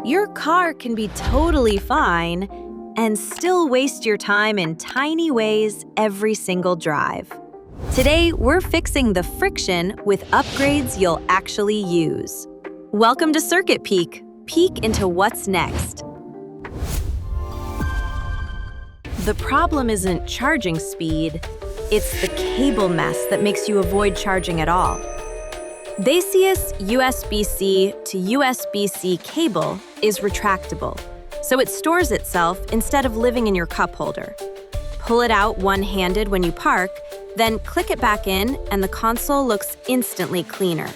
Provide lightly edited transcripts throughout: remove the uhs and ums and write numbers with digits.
Your car can be totally fine and still waste your time in tiny ways every single drive. Today, we're fixing the friction with upgrades you'll actually use. Welcome to Circuit Peek. Peek into what's next. The problem isn't charging speed, it's the cable mess that makes you avoid charging at all. Baseus USB-C to USB-C cable is retractable, so it stores itself instead of living in your cup holder. Pull it out one-handed when you park, then click it back in and the console looks instantly cleaner.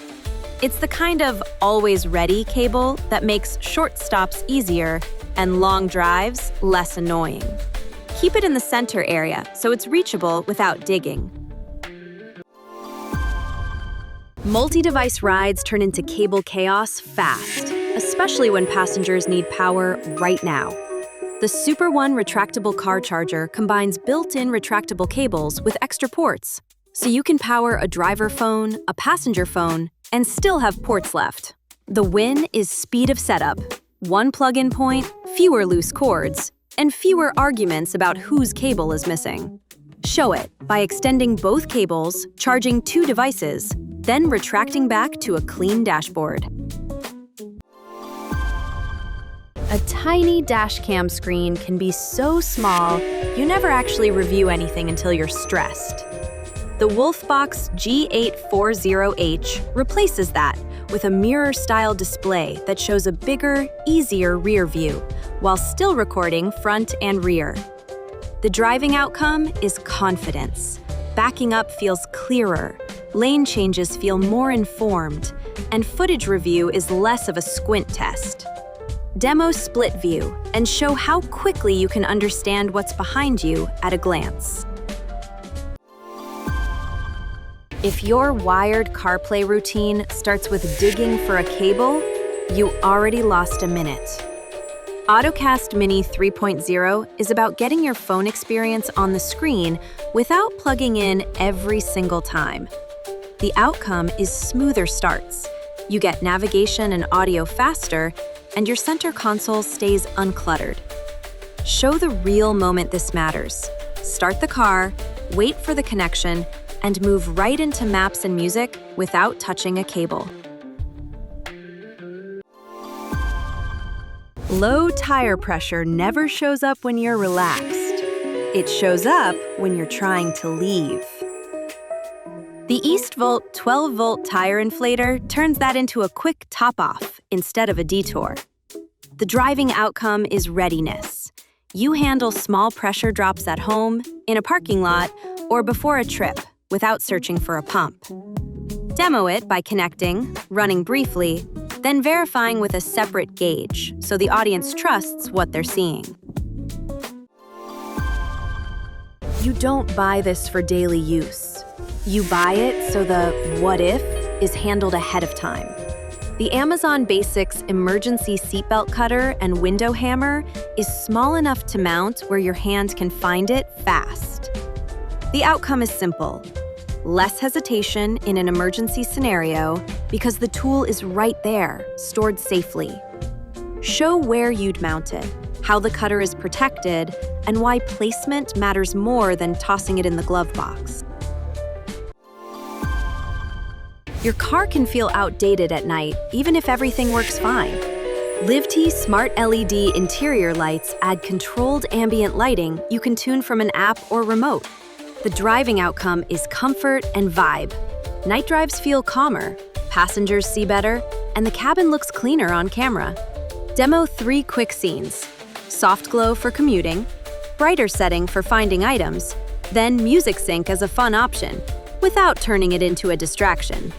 It's the kind of always-ready cable that makes short stops easier and long drives less annoying. Keep it in the center area so it's reachable without digging. Multi-device rides turn into cable chaos fast, especially when passengers need power right now. The SUPERONE retractable car charger combines built-in retractable cables with extra ports, so you can power a driver phone, a passenger phone, and still have ports left. The win is speed of setup, one plug-in point, fewer loose cords, and fewer arguments about whose cable is missing. Show it by extending both cables, charging two devices, then retracting back to a clean dashboard. A tiny dashcam screen can be so small, you never actually review anything until you're stressed. The WOLFBOX G840H replaces that with a mirror-style display that shows a bigger, easier rear view, while still recording front and rear. The driving outcome is confidence. Backing up feels clearer, lane changes feel more informed, and footage review is less of a squint test. Demo split view and show how quickly you can understand what's behind you at a glance. If your wired CarPlay routine starts with digging for a cable, you already lost a minute. AutoCast Mini 3.0 is about getting your phone experience on the screen without plugging in every single time. The outcome is smoother starts. You get navigation and audio faster, and your center console stays uncluttered. Show the real moment this matters. Start the car, wait for the connection, and move right into maps and music without touching a cable. Low tire pressure never shows up when you're relaxed. It shows up when you're trying to leave. The Eastvolt 12-volt tire inflator turns that into a quick top-off instead of a detour. The driving outcome is readiness. You handle small pressure drops at home, in a parking lot, or before a trip without searching for a pump. Demo it by connecting, running briefly, then verifying with a separate gauge so the audience trusts what they're seeing. You don't buy this for daily use. You buy it so the what if is handled ahead of time. The Amazon Basics emergency seatbelt cutter and window hammer is small enough to mount where your hand can find it fast. The outcome is simple. Less hesitation in an emergency scenario because the tool is right there, stored safely. Show where you'd mount it, how the cutter is protected, and why placement matters more than tossing it in the glove box. Your car can feel outdated at night, even if everything works fine. LivTee Smart LED interior lights add controlled ambient lighting you can tune from an app or remote. The driving outcome is comfort and vibe. Night drives feel calmer, passengers see better, and the cabin looks cleaner on camera. Demo 3 quick scenes: soft glow for commuting, brighter setting for finding items, then music sync as a fun option, without turning it into a distraction.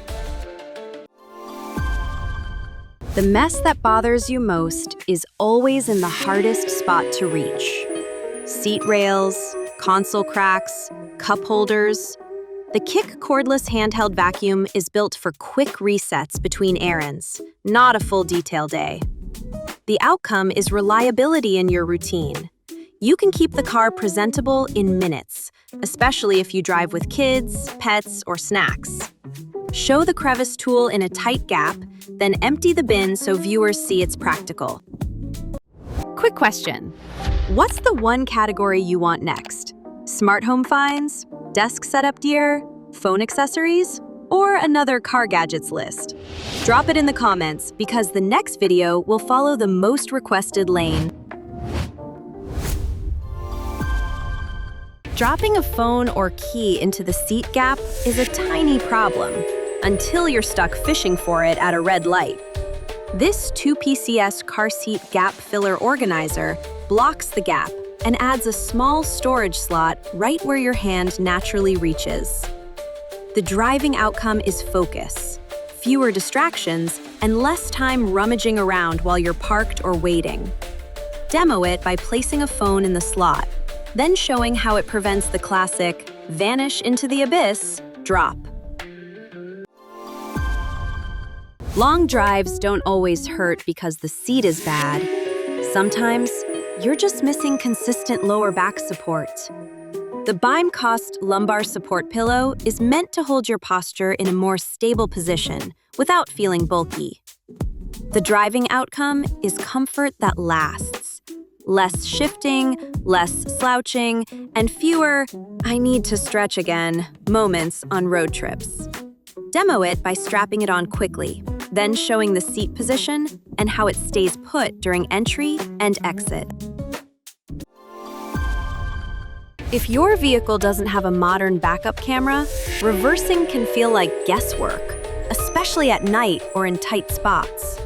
The mess that bothers you most is always in the hardest spot to reach. Seat rails, console cracks, cup holders. The CKIKH cordless handheld vacuum is built for quick resets between errands, not a full detail day. The outcome is reliability in your routine. You can keep the car presentable in minutes, especially if you drive with kids, pets, or snacks. Show the crevice tool in a tight gap, then empty the bin so viewers see it's practical. Quick question. What's the one category you want next? Smart home finds, desk setup gear, phone accessories, or another car gadgets list? Drop it in the comments because the next video will follow the most requested lane. Dropping a phone or key into the seat gap is a tiny problem until you're stuck fishing for it at a red light. This 2PCS car seat gap filler organizer blocks the gap and adds a small storage slot right where your hand naturally reaches. The driving outcome is focus, fewer distractions, and less time rummaging around while you're parked or waiting. Demo it by placing a phone in the slot, then showing how it prevents the classic vanish into the abyss drop. Long drives don't always hurt because the seat is bad. Sometimes, you're just missing consistent lower back support. The BYMECOST lumbar support pillow is meant to hold your posture in a more stable position without feeling bulky. The driving outcome is comfort that lasts. Less shifting, less slouching, and fewer "I need to stretch again" moments on road trips. Demo it by strapping it on quickly, then showing the seat position and how it stays put during entry and exit. If your vehicle doesn't have a modern backup camera, reversing can feel like guesswork, especially at night or in tight spots.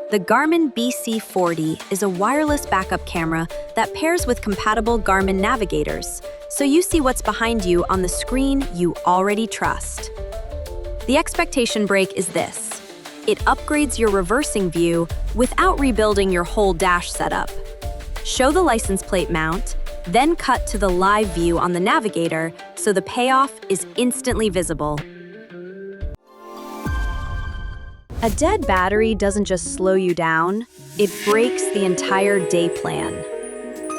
The Garmin BC40 is a wireless backup camera that pairs with compatible Garmin navigators, so you see what's behind you on the screen you already trust. The expectation break is this: it upgrades your reversing view without rebuilding your whole dash setup. Show the license plate mount, then cut to the live view on the navigator so the payoff is instantly visible. A dead battery doesn't just slow you down, it breaks the entire day plan.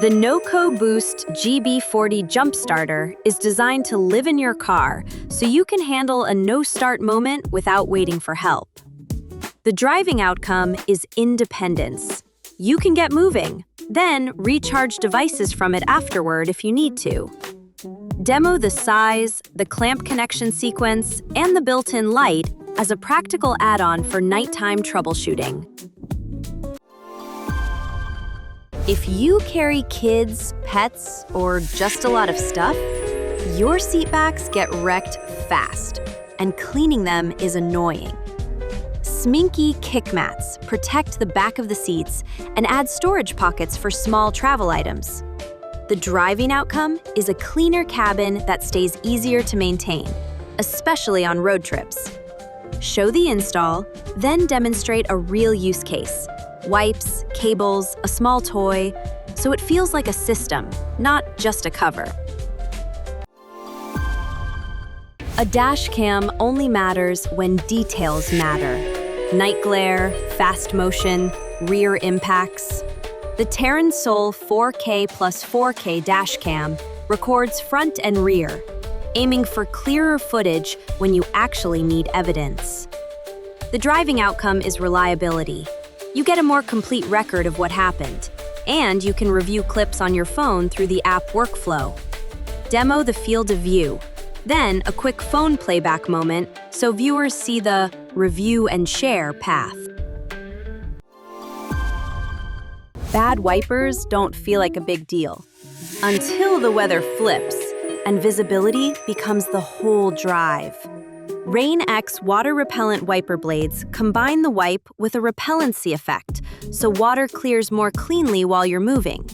The NOCO Boost GB40 Jump Starter is designed to live in your car so you can handle a no-start moment without waiting for help. The driving outcome is independence. You can get moving, then recharge devices from it afterward if you need to. Demo the size, the clamp connection sequence, and the built-in light as a practical add-on for nighttime troubleshooting. If you carry kids, pets, or just a lot of stuff, your seat backs get wrecked fast, and cleaning them is annoying. Smiinky kick mats protect the back of the seats and add storage pockets for small travel items. The driving outcome is a cleaner cabin that stays easier to maintain, especially on road trips. Show the install, then demonstrate a real use case: wipes, cables, a small toy, so it feels like a system, not just a cover. A dash cam only matters when details matter. Night glare, fast motion, rear impacts. The Terunsoul 4K plus 4K dash cam records front and rear, aiming for clearer footage when you actually need evidence. The driving outcome is reliability. You get a more complete record of what happened, and you can review clips on your phone through the app workflow. Demo the field of view, then a quick phone playback moment so viewers see the review and share path. Bad wipers don't feel like a big deal until the weather flips and visibility becomes the whole drive. Rain-X water-repellent wiper blades combine the wipe with a repellency effect, so water clears more cleanly while you're moving.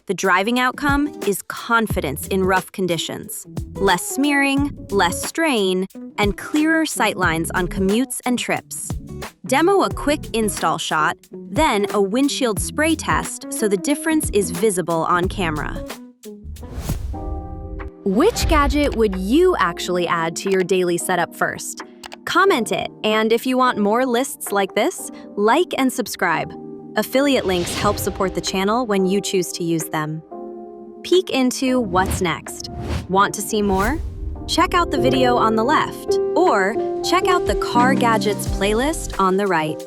The driving outcome is confidence in rough conditions. Less smearing, less strain, and clearer sightlines on commutes and trips. Demo a quick install shot, then a windshield spray test so the difference is visible on camera. Which gadget would you actually add to your daily setup first? Comment it, and if you want more lists like this, like and subscribe. Affiliate links help support the channel when you choose to use them. Peek into what's next. Want to see more? check out the video on the left, or check out the Car Gadgets playlist on the right.